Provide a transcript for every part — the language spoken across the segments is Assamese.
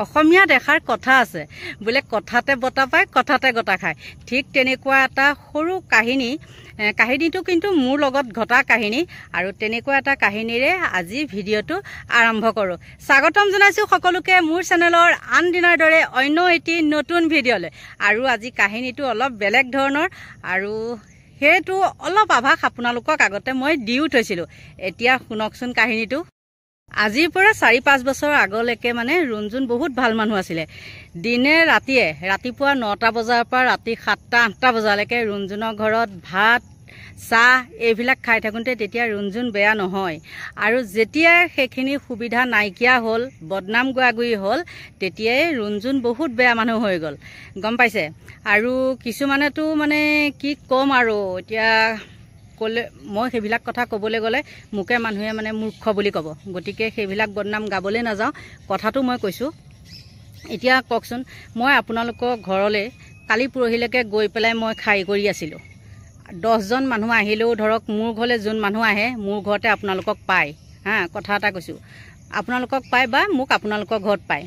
অসমীয়াত এষাৰ কথা আছে বোলে কথাতে বটা পায় কথাতে গটা খায় ঠিক তেনেকুৱা এটা সৰু কাহিনীটো কিন্তু মোৰ লগত ঘটা কাহিনী আৰু তেনেকুৱা এটা কাহিনীৰে আজি ভিডিঅ'টো আৰম্ভ কৰোঁ স্বাগতম জনাইছোঁ সকলোকে মোৰ চেনেলৰ আন দিনৰ দৰে অন্য এটি নতুন ভিডিঅ'লৈ আৰু আজি কাহিনীটো অলপ বেলেগ ধৰণৰ আৰু সেইটো অলপ আভাস আপোনালোকক আগতে মই দিও থৈছিলোঁ এতিয়া শুনকচোন কাহিনীটো আজিৰ পৰা 4-5 বছৰ আগলৈকে মানে ৰুণজুন বহুত ভাল মানুহ আছিলে দিনে ৰাতিপুৱা 9টা বজাৰ পৰা ৰাতি 7টা-8টা বজালৈকে ৰুণজুনৰ ঘৰত ভাত চাহ এইবিলাক খাই থাকোঁতে তেতিয়া ৰুণজুন বেয়া নহয় আৰু যেতিয়া সেইখিনি সুবিধা নাইকিয়া হ'ল বদনাম গুৱাগুৰি হ'ল তেতিয়াই ৰুণজুন বহুত বেয়া মানুহ হৈ গ'ল গম পাইছে আৰু কিছুমানেতো মানে কি ক'ম আৰু এতিয়া কলে মই সেইবিলাক কথা ক'বলৈ গ'লে মুকে মানুহে মানে মূৰ্খ বুলি ক'ব গতিকে সেইবিলাক বদনাম গাবলৈ নাযাওঁ কথাটো মই কৈছোঁ এতিয়া কওকচোন মই আপোনালোকৰ ঘৰলৈ কালি পৰহিলৈকে গৈ পেলাই মই খাই কৰি আছিলোঁ 10 জন মানুহ আহিলেও ধৰক মোৰ ঘৰলৈ যোন মানুহ আহে মোৰ ঘৰতে আপোনালোকক পায় কথা এটা কৈছোঁ আপোনালোকক পায় বা মোক আপোনালোকৰ ঘৰত পায়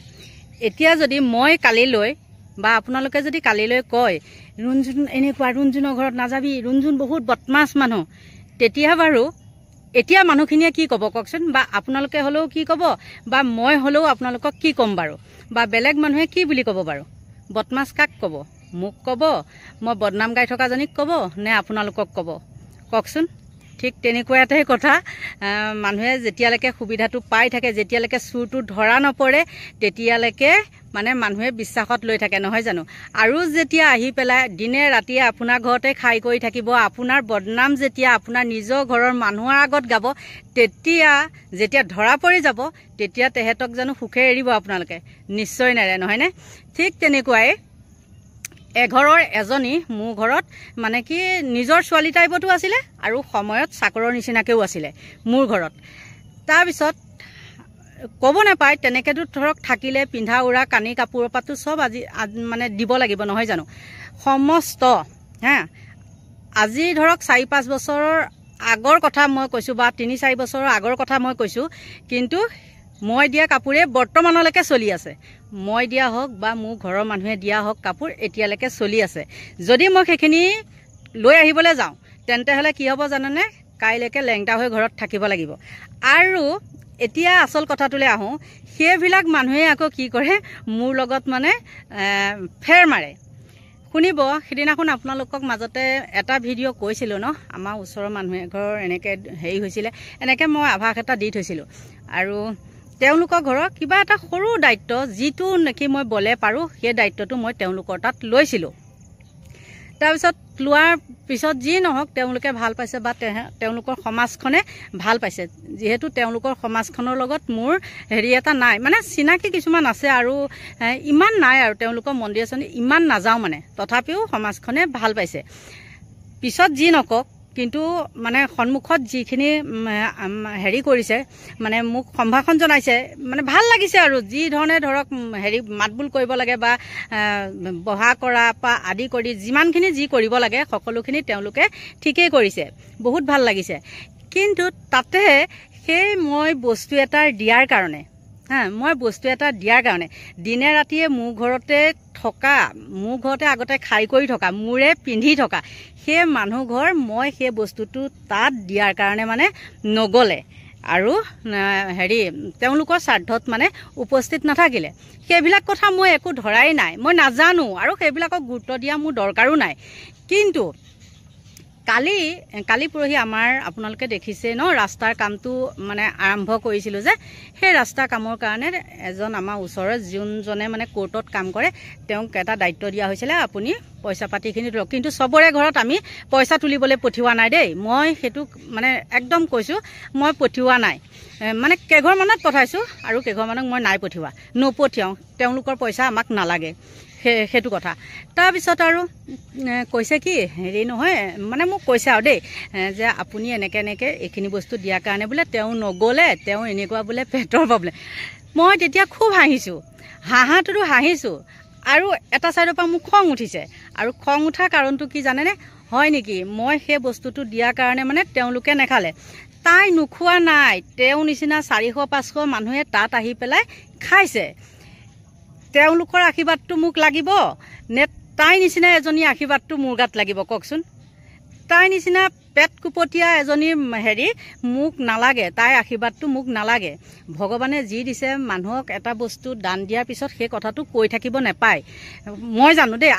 এতিয়া যদি মই কালিলৈ বা আপোনালোকে যদি কালিলৈ কয় ৰুণজুন এনেকুৱা ৰুণজুনৰ ঘৰত নাযাবি ৰুণজুন বহুত বদমাছ মানুহ তেতিয়া বাৰু এতিয়া মানুহখিনিয়ে কি ক'ব কওকচোন বা আপোনালোকে হ'লেও কি ক'ব বা মই হ'লেও আপোনালোকক কি ক'ম বাৰু বা বেলেগ মানুহে কি বুলি ক'ব বাৰু বদমাছ কাক ক'ব মোক ক'ব মই বদনাম গাই থকা জনীক ক'ব নে আপোনালোকক ক'ব কওকচোন ঠিক তেনেকুৱা এটাই কথা মানুহে যেতিয়ালৈকে সুবিধাটো পাই থাকে যেতিয়ালৈকে চুৰটো ধৰা নপৰে তেতিয়ালৈকে মানে মানুহে বিশ্বাসত লৈ থাকে নহয় জানো আৰু যেতিয়া আহি পেলাই দিনে ৰাতিয়ে আপোনাৰ ঘৰতে খাই কৰি থাকিব আপোনাৰ বদনাম যেতিয়া আপোনাৰ নিজৰ ঘৰৰ মানুহৰ আগত গাব তেতিয়া যেতিয়া ধৰা পৰি যাব তেতিয়া তেহেতক জানো সুখে এৰিব আপোনালোকে নিশ্চয় নেৰে নহয়নে ঠিক তেনেকুৱাই এঘৰৰ এজনী মোৰ ঘৰত মানে কি নিজৰ ছোৱালী টাইপতো আছিলে আৰু সময়ত চাকৰৰ নিচিনাকেও আছিলে মোৰ ঘৰত তাৰপিছত ক'ব নাপায় তেনেকেতো ধৰক থাকিলে পিন্ধা উৰা কানি কাপোৰ পাতো চব আজি মানে দিব লাগিব নহয় জানো সমস্ত আজি ধৰক 4-5 বছৰৰ আগৰ কথা মই কৈছোঁ বা 3-4 বছৰৰ আগৰ কথা মই কৈছোঁ কিন্তু মই দিয়া কাপোৰে বৰ্তমানলৈকে চলি আছে মই দিয়া হওক বা মোৰ ঘৰৰ মানুহে দিয়া হওক কাপোৰ এতিয়ালৈকে চলি আছে যদি মই সেইখিনি লৈ আহিবলৈ যাওঁ তেন্তে হ'লে কি হ'ব জানেনে কাইলৈকে লেংটা হৈ ঘৰত থাকিব লাগিব আৰু এতিয়া আচল কথাটোলৈ আহোঁ সেইবিলাক মানুহে আকৌ কি কৰে মোৰ লগত মানে ফেৰ মাৰে শুনিব সিদিনাখন আপোনালোকক মাজতে এটা ভিডিঅ' কৈছিলোঁ ন আমাৰ ওচৰৰ মানুহ এঘৰৰ এনেকৈ হেৰি হৈছিলে এনেকৈ মই আভাস এটা দি থৈছিলোঁ আৰু তেওঁলোকৰ ঘৰৰ কিবা এটা সৰু দায়িত্ব যিটো নেকি মই বলে পাৰোঁ সেই দায়িত্বটো মই তেওঁলোকৰ তাত লৈছিলোঁ তাৰপিছত লোৱাৰ পিছত যি নহওক তেওঁলোকে ভাল পাইছে বা তেওঁলোকৰ সমাজখনে ভাল পাইছে যিহেতু তেওঁলোকৰ সমাজখনৰ লগত মোৰ হেৰি এটা নাই মানে চিনাকি কিছুমান আছে আৰু ইমান নাই আৰু তেওঁলোকৰ মন্দিৰ আছে ইমান নাযাওঁ মানে তথাপিও সমাজখনে ভাল পাইছে পিছত যি নকওক কিন্তু মানে সন্মুখত যিখিনি হেৰি কৰিছে মানে মোক সম্ভাষণ জনাইছে মানে ভাল লাগিছে আৰু যি ধৰণে ধৰক হেৰি মাতবোল কৰিব লাগে বা বহা কৰা বা আদি কৰি যিমানখিনি যি কৰিব লাগে সকলোখিনি তেওঁলোকে ঠিকেই কৰিছে বহুত ভাল লাগিছে কিন্তু তাতে সেই মই বস্তু এটা দিয়াৰ কাৰণে দিনে ৰাতিয়ে মোৰ ঘৰতে আগতে খাই কৰি থকা মোৰে পিন্ধি থকা সেই মানুহ ঘৰ মই সেই বস্তুটো তাত দিয়াৰ কাৰণে মানে নগ'লে আৰু হেৰি তেওঁলোকৰ স্বাৰ্থত মানে উপস্থিত নাথাকিলে সেইবিলাক কথা মই একো ধৰাই নাই মই নাজানো আৰু সেইবিলাকক গুৰুত্ব দিয়া মোৰ দৰকাৰো নাই কিন্তু কালি পৰহি আমাৰ আপোনালোকে দেখিছে ন ৰাস্তাৰ কামটো মানে আৰম্ভ কৰিছিলোঁ যে সেই ৰাস্তা কামৰ কাৰণে এজন আমাৰ ওচৰৰ যোনজনে মানে কোৰ্টত কাম কৰে তেওঁক এটা দায়িত্ব দিয়া হৈছিলে আপুনি পইচা পাতিখিনি ধৰক কিন্তু চবৰে ঘৰত আমি পইচা তুলিবলৈ পঠিওৱা নাই দেই মই সেইটো মানে একদম কৈছোঁ মই পঠিওৱা নাই মানে কেইঘৰমানত পঠাইছোঁ আৰু কেইঘৰমানক মই নাই নপঠিয়াওঁ তেওঁলোকৰ পইচা আমাক নালাগে সেইটো কথা তাৰপিছত আৰু কৈছে কি হেৰি নহয় মানে মোক কৈছে আৰু দেই যে আপুনি এনেকৈ এইখিনি বস্তু দিয়াৰ কাৰণে বোলে তেওঁ নগ'লে তেওঁ এনেকুৱা বোলে পেটৰ প্ৰব্লেম মই তেতিয়া খুব হাঁহিছোঁ আৰু এটা চাইডৰ পৰা মোক খং উঠিছে আৰু খং উঠাৰ কাৰণটো কি জানেনে হয় নেকি মই সেই বস্তুটো দিয়াৰ কাৰণে মানে তেওঁলোকে নেখালে তাই নোখোৱা নাই তেওঁ নিচিনা 400-500 মানুহে তাত আহি পেলাই খাইছে তেওঁলোকৰ আশীৰ্বাদটো মোক লাগিব নে তাই নিচিনা এজনী আশীৰ্বাদটো মোৰ গাত লাগিব কওকচোন তাই নিচিনা পেট কুপটীয়া এজনী মোক নালাগে তাইৰ আশীৰ্বাদটো মোক নালাগে ভগৱানে যি দিছে মানুহক এটা বস্তু দান দিয়াৰ পিছত সেই কথাটো কৈ থাকিব নাপায় মই জানো দেই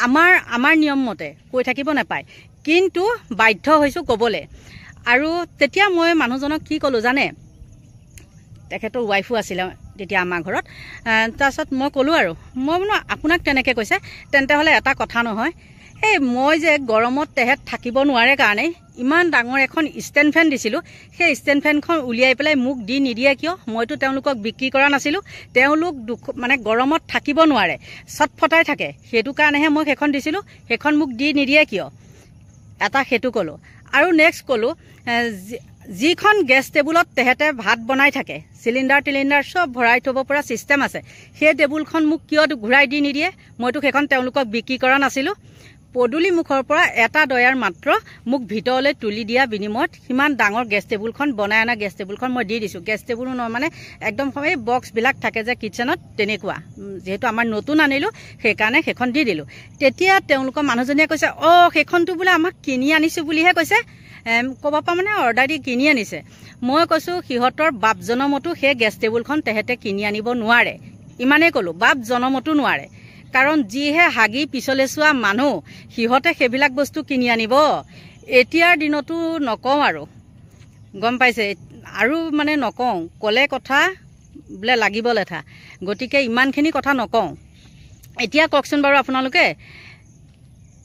আমাৰ নিয়ম মতে কৈ থাকিব নাপায় কিন্তু বাধ্য হৈছোঁ ক'বলৈ আৰু তেতিয়া মই মানুহজনক কি ক'লোঁ জানে তেখেতৰ ৱাইফো আছিলে তেতিয়া আমাৰ ঘৰত তাৰপিছত মই ক'লোঁ আৰু মই বোলো আপোনাক তেনেকৈ কৈছে তেন্তে হ'লে এটা কথা নহয় এই মই যে গৰমত তেহেঁত থাকিব নোৱাৰে কাৰণে ইমান ডাঙৰ এখন ষ্টেণ্ড ফেন দিছিলোঁ সেই ষ্টেণ্ড ফেনখন উলিয়াই পেলাই মোক দি নিদিয়ে কিয় মইতো তেওঁলোকক বিক্ৰী কৰা নাছিলোঁ তেওঁলোক মানে গৰমত থাকিব নোৱাৰে চটফটাই থাকে সেইটো কাৰণেহে মই সেইখন দিছিলোঁ সেইখন মোক দি নিদিয়ে কিয় এটা সেইটো ক'লোঁ আৰু নেক্সট ক'লোঁ যিখন গেছ টেবুলত তেহেঁতে ভাত বনাই থাকে চিলিণ্ডাৰ চব ভৰাই থ'ব পৰা ছিষ্টেম আছে সেই টেবুলখন মোক কিয় ঘূৰাই দি নিদিয়ে মইতো সেইখন তেওঁলোকক বিক্ৰী কৰা নাছিলোঁ পদূলি মুখৰ পৰা এটা দয়াৰ মাত্ৰ মোক ভিতৰলৈ তুলি দিয়া বিনিময়ত সিমান ডাঙৰ গেছ টেবুলখন বনাই অনা গেছ টেবুলখন মই দি দিছোঁ গেছ টেবুলো নহয় মানে একদম এই বক্সবিলাক থাকে যে কিটচেনত তেনেকুৱা যিহেতু আমাৰ নতুন আনিলোঁ সেইকাৰণে সেইখন দি দিলোঁ তেতিয়া তেওঁলোকৰ মানুহজনীয়ে কৈছে অঁ সেইখনটো বোলে আমাক কিনি আনিছোঁ বুলিহে কৈছে ক'ৰবাৰ পৰা মানে অৰ্ডাৰ দি কিনি আনিছে মই কৈছোঁ সিহঁতৰ বাপ জনমতো সেই গেছ টেবুলখন তেহেঁতে কিনি আনিব নোৱাৰে ইমানেই ক'লোঁ বাপ জনমতো নোৱাৰে কাৰণ যিহে হাগি পিছলৈ চোৱা মানুহ সিহঁতে সেইবিলাক বস্তু কিনি আনিব এতিয়াৰ দিনতো নকওঁ আৰু গম পাইছে আৰু মানে নকওঁ ক'লে কথা বোলে লাগিব লেঠা গতিকে ইমানখিনি কথা নকওঁ এতিয়া কওকচোন বাৰু আপোনালোকে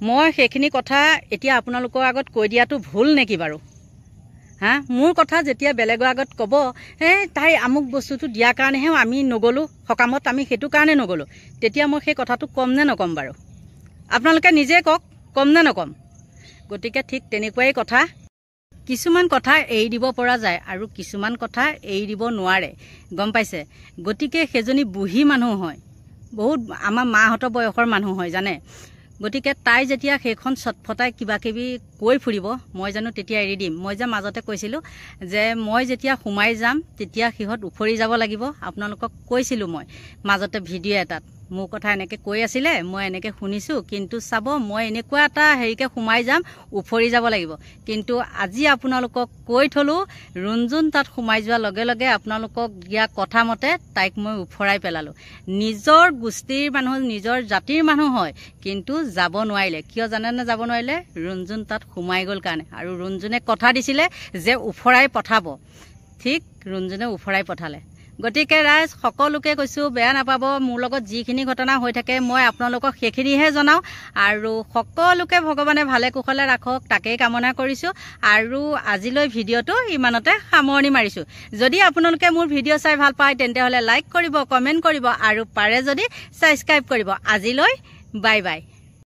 মই সেইখিনি কথা এতিয়া আপোনালোকৰ আগত কৈ দিয়াটো ভুল নেকি বাৰু হা মোৰ কথা যেতিয়া বেলেগৰ আগত ক'ব তাই আমুক বস্তুটো দিয়াৰ কাৰণেহে আমি নগ'লোঁ সকামত আমি সেইটো কাৰণে নগ'লোঁ তেতিয়া মই সেই কথাটো ক'ম নে নক'ম বাৰু আপোনালোকে নিজে কওক ক'ম নে নক'ম গতিকে ঠিক তেনেকুৱাই কথা কিছুমান কথা এৰি দিব পৰা যায় আৰু কিছুমান কথা এৰি দিব নোৱাৰে গম পাইছে গতিকে সেইজনী বুঢ়ী মানুহ হয় বহুত আমাৰ মাহঁতৰ বয়সৰ মানুহ হয় জানে গতিকে তাই যেতিয়া সেইখন চটফটাই কিবা কিবি কৈ ফুৰিব মই জানো তেতিয়া এৰি দিম মই যে মাজতে কৈছিলোঁ যে মই যেতিয়া সোমাই যাম তেতিয়া সিহঁত উফৰি যাব লাগিব আপোনালোকক কৈছিলোঁ মই মাজতে ভিডিঅ' এটাত মোৰ কথা এনেকৈ কৈ আছিলে মই এনেকৈ শুনিছোঁ কিন্তু চাব মই এনেকুৱা এটা হেৰিকৈ সোমাই যাম উফৰি যাব লাগিব কিন্তু আজি আপোনালোকক কৈ থলোঁ ৰুণজুণ তাত সোমাই যোৱাৰ লগে লগে আপোনালোকক দিয়া কথা মতে তাইক মই উফৰাই পেলালোঁ নিজৰ গোষ্ঠীৰ মানুহ নিজৰ জাতিৰ মানুহ হয় কিন্তু যাব নোৱাৰিলে কিয় জানেনে যাব নোৱাৰিলে ৰুণজুণ তাত সোমাই গ'ল কাৰণে আৰু ৰুণজুণে কথা দিছিলে যে উফৰাই পঠাব ঠিক ৰুণজুণে উফৰাই পঠালে গতিকে ৰাইজ সকলোকে কৈছোঁ বেয়া নাপাব মোৰ লগত যিখিনি ঘটনা হৈ থাকে মই আপোনালোকক সেইখিনিহে জনাওঁ আৰু সকলোকে ভগৱানে ভালে কুশলে ৰাখক তাকেই কামনা কৰিছোঁ আৰু আজিলৈ ভিডিঅ'টো ইমানতে সামৰণি মাৰিছোঁ যদি আপোনালোকে মোৰ ভিডিঅ' চাই ভাল পায় তেন্তে হ'লে লাইক কৰিব কমেণ্ট কৰিব আৰু পাৰে যদি ছাবস্ক্ৰাইব কৰিব আজিলৈ বাই বাই